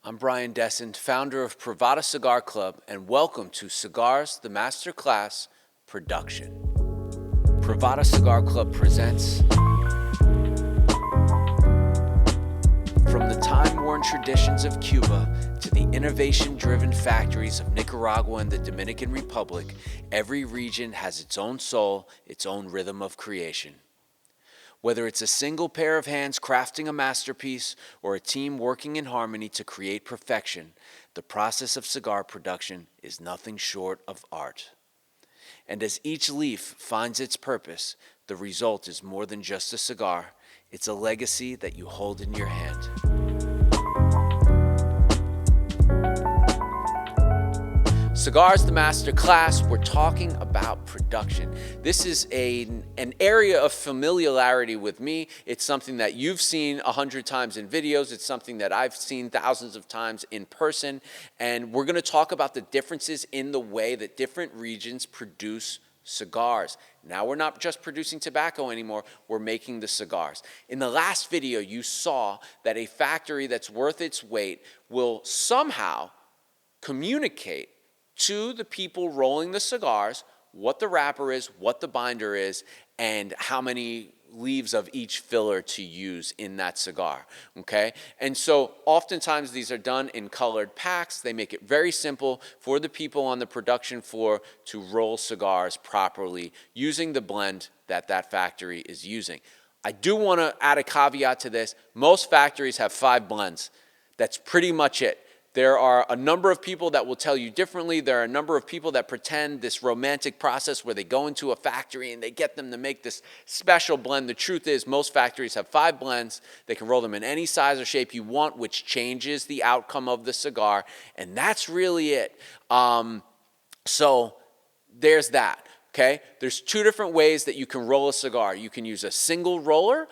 I'm Brian Desson, founder of Privada Cigar Club, and welcome to Cigars, the Masterclass production. Privada Cigar Club presents from the time-worn traditions of Cuba to the innovation-driven factories of Nicaragua and the Dominican Republic, every region has its own soul, its own rhythm of creation. Whether it's a single pair of hands crafting a masterpiece or a team working in harmony to create perfection, the process of cigar production is nothing short of art. And as each leaf finds its purpose, the result is more than just a cigar. It's a legacy that you hold in your hand. Cigars, the Masterclass, we're talking about production. This is an area of familiarity with me. It's something that you've seen 100 times in videos. It's something that I've seen thousands of times in person. And we're going to talk about the differences in the way that different regions produce cigars. Now we're not just producing tobacco anymore, we're making the cigars. In the last video, you saw that a factory that's worth its weight will somehow communicate to the people rolling the cigars what the wrapper is, what the binder is, and how many leaves of each filler to use in that cigar, okay? And so oftentimes these are done in colored packs. They make it very simple for the people on the production floor to roll cigars properly using the blend that that factory is using. I do want to add a caveat to this. Most factories have 5 blends. That's pretty much it. There are a number of people that will tell you differently. There are a number of people that pretend this romantic process where they go into a factory and they get them to make this special blend. The truth is most factories have 5 blends. They can roll them in any size or shape you want, which changes the outcome of the cigar. And that's really it. So there's that, okay? There's 2 different ways that you can roll a cigar. You can use a single roller,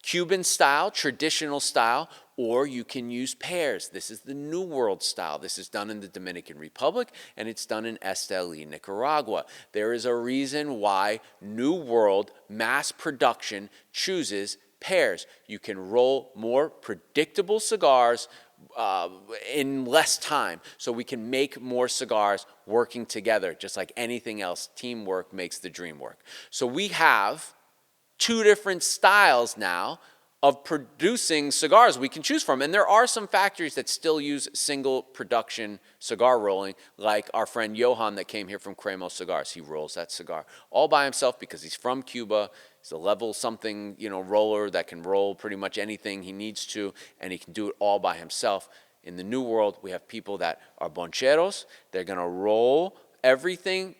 Cuban style, traditional style, or you can use pairs. This is the New World style. This is done in the Dominican Republic, and it's done in Esteli, Nicaragua. There is a reason why New World mass production chooses pairs. You can roll more predictable cigars in less time, so we can make more cigars working together. Just like anything else, teamwork makes the dream work. So we have 2 different styles now of producing cigars we can choose from. And there are some factories that still use single production cigar rolling, like our friend Johan that came here from Cremo Cigars. He rolls that cigar all by himself because he's from Cuba. He's a level something, roller that can roll pretty much anything he needs to, and he can do it all by himself. In the New World, we have people that are boncheros. They're going to roll everything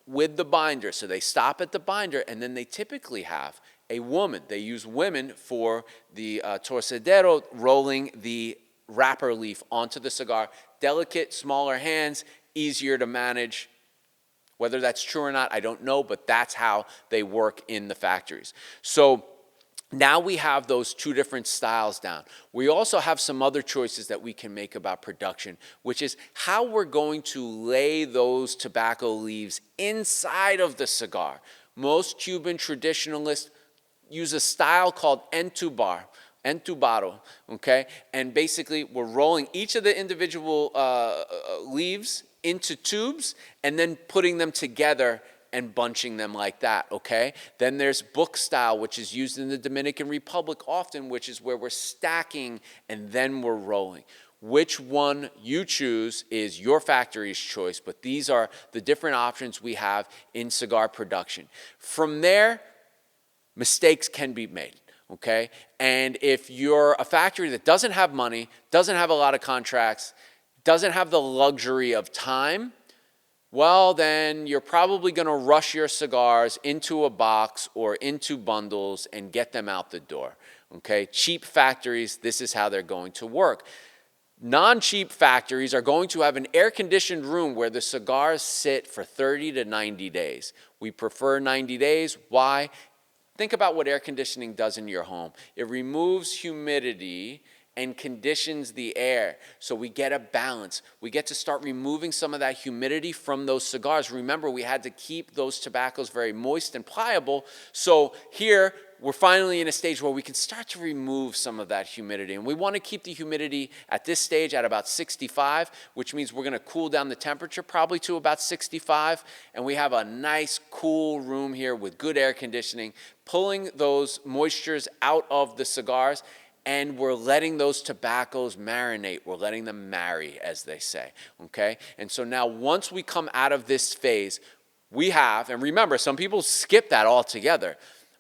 with the binder. So they stop at the binder, and then they typically have a woman. They use women for the torcedero, rolling the wrapper leaf onto the cigar. Delicate, smaller hands, easier to manage. Whether that's true or not, I don't know, but that's how they work in the factories. So now we have those 2 different styles down. We also have some other choices that we can make about production, which is how we're going to lay those tobacco leaves inside of the cigar. Most Cuban traditionalists use a style called entubado, okay? And basically, we're rolling each of the individual leaves into tubes and then putting them together and bunching them like that, okay? Then there's book style, which is used in the Dominican Republic often, which is where we're stacking and then we're rolling. Which one you choose is your factory's choice, but these are the different options we have in cigar production. From there, mistakes can be made, okay? And if you're a factory that doesn't have money, doesn't have a lot of contracts, doesn't have the luxury of time, well, then you're probably going to rush your cigars into a box or into bundles and get them out the door, okay? Cheap factories, this is how they're going to work. Non-cheap factories are going to have an air-conditioned room where the cigars sit for 30 to 90 days. We prefer 90 days. Why? Think about what air conditioning does in your home. It removes humidity and conditions the air, so we get a balance. We get to start removing some of that humidity from those cigars. Remember, we had to keep those tobaccos very moist and pliable, so here we're finally in a stage where we can start to remove some of that humidity. And we want to keep the humidity at this stage at about 65, which means we're going to cool down the temperature probably to about 65. And we have a nice cool room here with good air conditioning, pulling those moistures out of the cigars. And we're letting those tobaccos marinate. We're letting them marry, as they say, okay? And so now once we come out of this phase, we have, and remember, some people skip that altogether,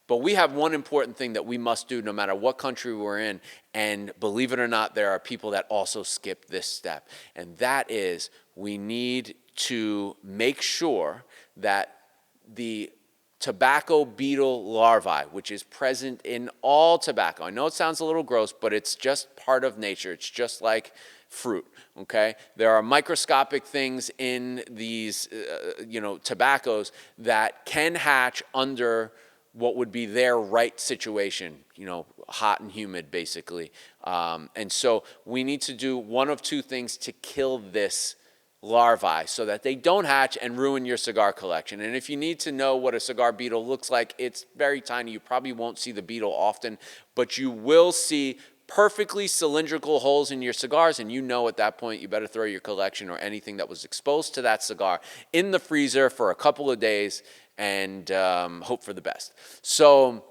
but we have one important thing that we must do no matter what country we're in, and believe it or not, there are people that also skip this step, and that is we need to make sure that the tobacco beetle larvae, which is present in all tobacco. I know it sounds a little gross, but it's just part of nature. It's just like fruit, okay? There are microscopic things in these, tobaccos that can hatch under what would be their right situation, hot and humid, basically. And so we need to do one of two things to kill this larvae so that they don't hatch and ruin your cigar collection. And if you need to know what a cigar beetle looks like, it's very tiny. You probably won't see the beetle often, but you will see perfectly cylindrical holes in your cigars, and at that point you better throw your collection or anything that was exposed to that cigar in the freezer for a couple of days and hope for the best. So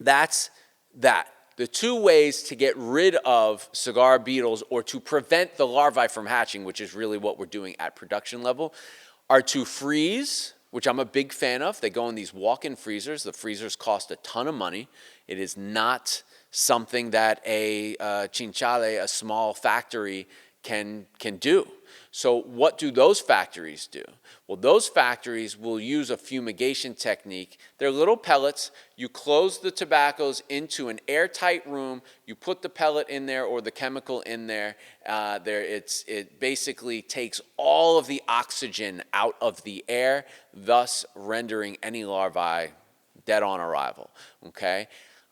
that's that. The two ways to get rid of cigar beetles or to prevent the larvae from hatching, which is really what we're doing at production level, are to freeze, which I'm a big fan of. They go in these walk-in freezers. The freezers cost a ton of money. It is not something that a chinchale, a small factory, can do. So what do those factories do? Well, those factories will use a fumigation technique. They're little pellets. You close the tobaccos into an airtight room. You put the pellet in there or the chemical in there. It basically takes all of the oxygen out of the air, thus rendering any larvae dead on arrival, okay?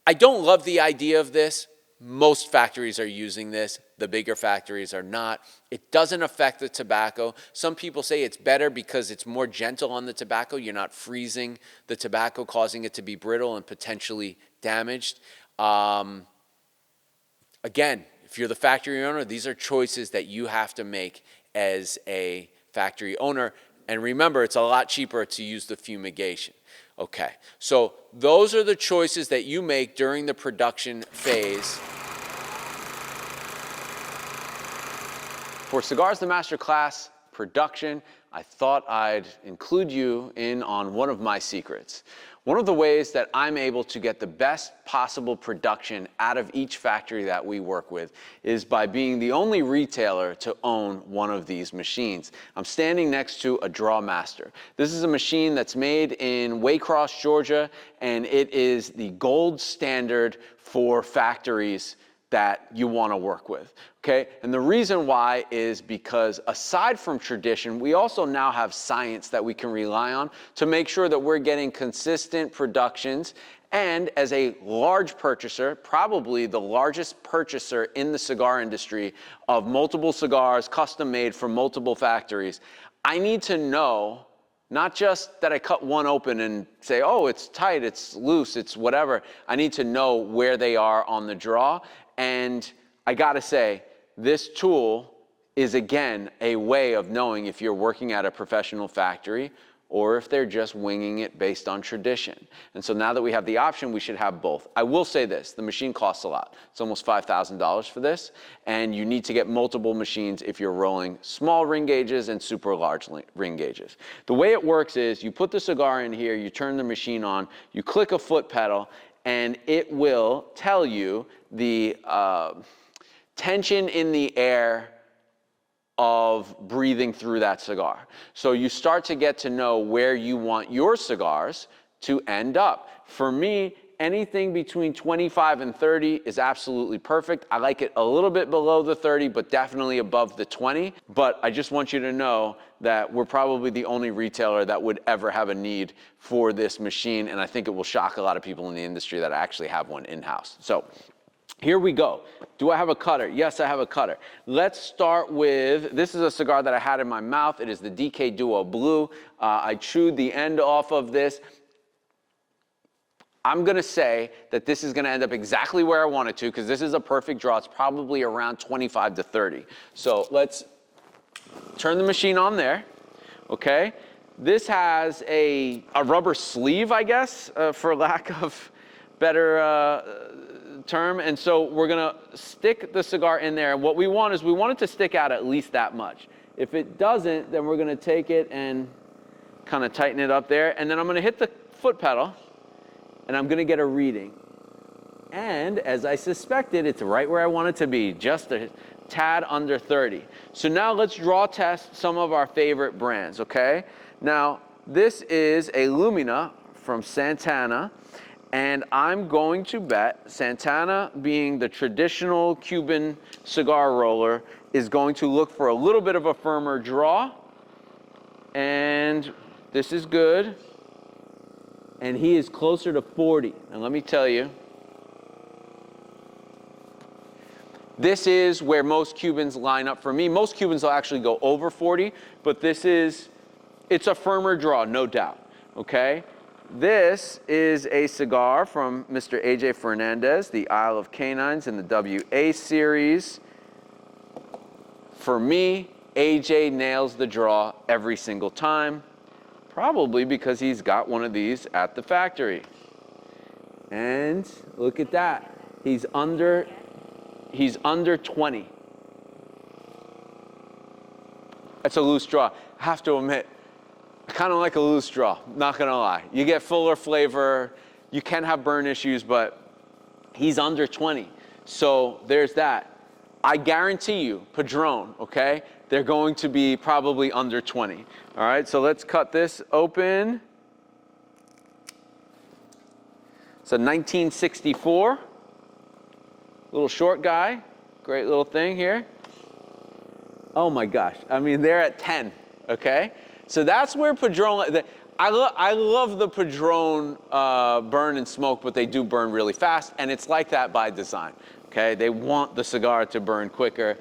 I don't love the idea of this. Most factories are using this. The bigger factories are not. It doesn't affect the tobacco. Some people say it's better because it's more gentle on the tobacco. You're not freezing the tobacco, causing it to be brittle and potentially damaged. Again, if you're the factory owner, these are choices that you have to make as a factory owner. And remember, it's a lot cheaper to use the fumigation. Okay, so those are the choices that you make during the production phase. For Cigars, the Masterclass production, I thought I'd include you in on one of my secrets. One of the ways that I'm able to get the best possible production out of each factory that we work with is by being the only retailer to own one of these machines. I'm standing next to a drawmaster. This is a machine that's made in Waycross, Georgia, and it is the gold standard for factories that you want to work with, okay? And the reason why is because aside from tradition, we also now have science that we can rely on to make sure that we're getting consistent productions. And as a large purchaser, probably the largest purchaser in the cigar industry of multiple cigars custom made from multiple factories, I need to know not just that I cut one open and say, oh, it's tight, it's loose, it's whatever. I need to know where they are on the draw. And I gotta say, this tool is, again, a way of knowing if you're working at a professional factory or if they're just winging it based on tradition. And so now that we have the option, we should have both. I will say this, the machine costs a lot. It's almost $5,000 for this, and you need to get multiple machines if you're rolling small ring gauges and super large ring gauges. The way it works is you put the cigar in here, you turn the machine on, you click a foot pedal, and it will tell you the tension in the air of breathing through that cigar. So you start to get to know where you want your cigars to end up. For me, anything between 25 and 30 is absolutely perfect. I like it a little bit below the 30, but definitely above the 20. But I just want you to know that we're probably the only retailer that would ever have a need for this machine, and I think it will shock a lot of people in the industry that actually have one in-house. So here we go. Do I have a cutter? Yes, I have a cutter. Let's start with, this is a cigar that I had in my mouth. It is the DK Duo Blue. I chewed the end off of this. I'm gonna say that this is gonna end up exactly where I want it to, because this is a perfect draw. It's probably around 25 to 30. So let's turn the machine on there, okay? This has a rubber sleeve, I guess, for lack of better term. And so we're gonna stick the cigar in there. And what we want is we want it to stick out at least that much. If it doesn't, then we're gonna take it and kind of tighten it up there. And then I'm gonna hit the foot pedal and I'm gonna get a reading. And as I suspected, it's right where I want it to be, just a tad under 30. So now let's draw test some of our favorite brands, okay? Now, this is a Lumina from Santana, and I'm going to bet Santana, being the traditional Cuban cigar roller, is going to look for a little bit of a firmer draw. And this is good. And he is closer to 40. And let me tell you, this is where most Cubans line up for me. Most Cubans will actually go over 40, but this is, it's a firmer draw, no doubt, okay? This is a cigar from Mr. AJ Fernandez, the Isle of Canines in the WA series. For me, AJ nails the draw every single time, probably because he's got one of these at the factory. And look at that, he's under 20. That's a loose draw. I have to admit, I kind of like a loose draw, not gonna lie. You get fuller flavor, you can have burn issues, but he's under 20. So there's that. I guarantee you, Padron, okay, they're going to be probably under 20. All right, so let's cut this open. It's a 1964. Little short guy, great little thing here. Oh my gosh, I mean, they're at 10, okay? So that's where Padron, I love the Padron burn and smoke, but they do burn really fast, and it's like that by design, okay? They want the cigar to burn quicker,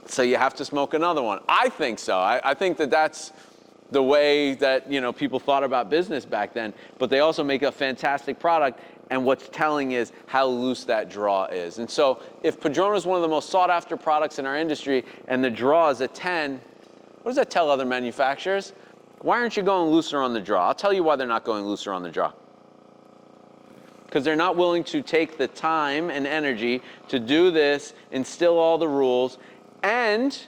so you have to smoke another one. I think so. I think that that's the way that, you know, people thought about business back then, but they also make a fantastic product. And what's telling is how loose that draw is. And so if Padron is one of the most sought after products in our industry and the draw is a 10, what does that tell other manufacturers? Why aren't you going looser on the draw? I'll tell you why they're not going looser on the draw. Because they're not willing to take the time and energy to do this, instill all the rules, and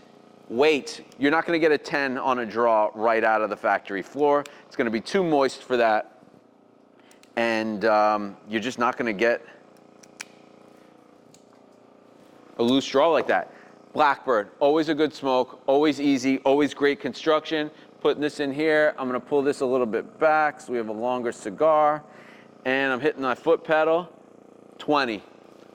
wait. You're not going to get a 10 on a draw right out of the factory floor. It's going to be too moist for that. And you're just not going to get a loose draw like that. Blackbird, always a good smoke, always easy, always great construction. Putting this in here, I'm going to pull this a little bit back so we have a longer cigar. And I'm hitting my foot pedal, 20.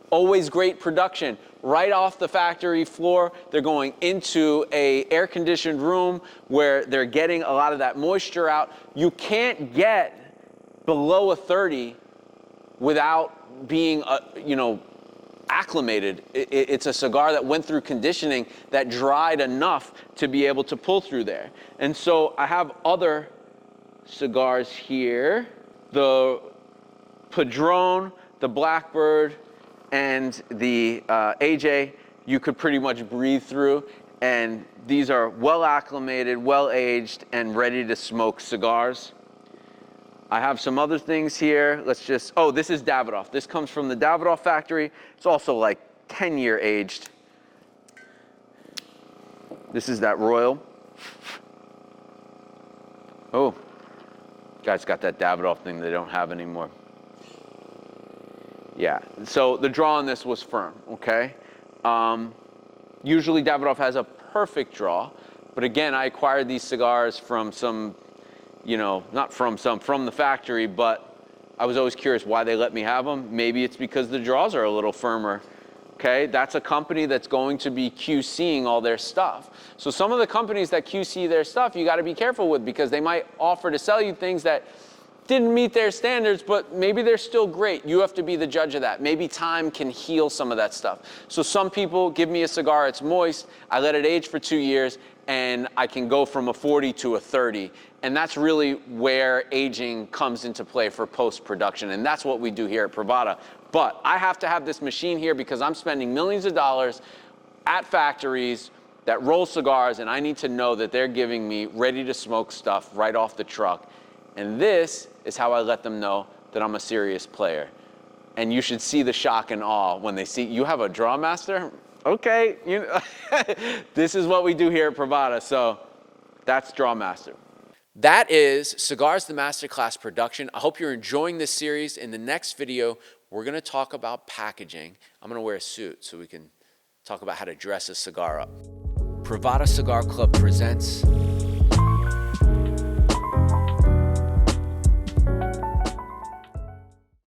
Always great production. Right off the factory floor, they're going into a air-conditioned room where they're getting a lot of that moisture out. You can't get below a 30 without being, acclimated. It's a cigar that went through conditioning that dried enough to be able to pull through there. And so I have other cigars here, the Padron, the Blackbird, and the AJ, you could pretty much breathe through. And these are well acclimated, well aged, and ready to smoke cigars. I have some other things here. Let's just, oh, this is Davidoff. This comes from the Davidoff factory. It's also like 10-year aged. This is that Royal. Oh, guys got that Davidoff thing they don't have anymore. Yeah, so the draw on this was firm, okay? Usually Davidoff has a perfect draw, but again, I acquired these cigars from some, not from the factory, but I was always curious why they let me have them. Maybe it's because the draws are a little firmer, okay? That's a company that's going to be QCing all their stuff. So some of the companies that QC their stuff, you gotta be careful with because they might offer to sell you things that didn't meet their standards, but maybe they're still great. You have to be the judge of that. Maybe time can heal some of that stuff. So some people give me a cigar, it's moist, I let it age for 2 years, and I can go from a 40 to a 30. And that's really where aging comes into play for post-production. And that's what we do here at Privada. But I have to have this machine here because I'm spending millions of dollars at factories that roll cigars, and I need to know that they're giving me ready to smoke stuff right off the truck. And this is how I let them know that I'm a serious player. And you should see the shock and awe when they see, you have a drawmaster? Okay, this is what we do here at Privada. So that's drawmaster. That is Cigars the Masterclass production. I hope you're enjoying this series. In the next video, we're gonna talk about packaging. I'm gonna wear a suit so we can talk about how to dress a cigar up. Privada Cigar Club presents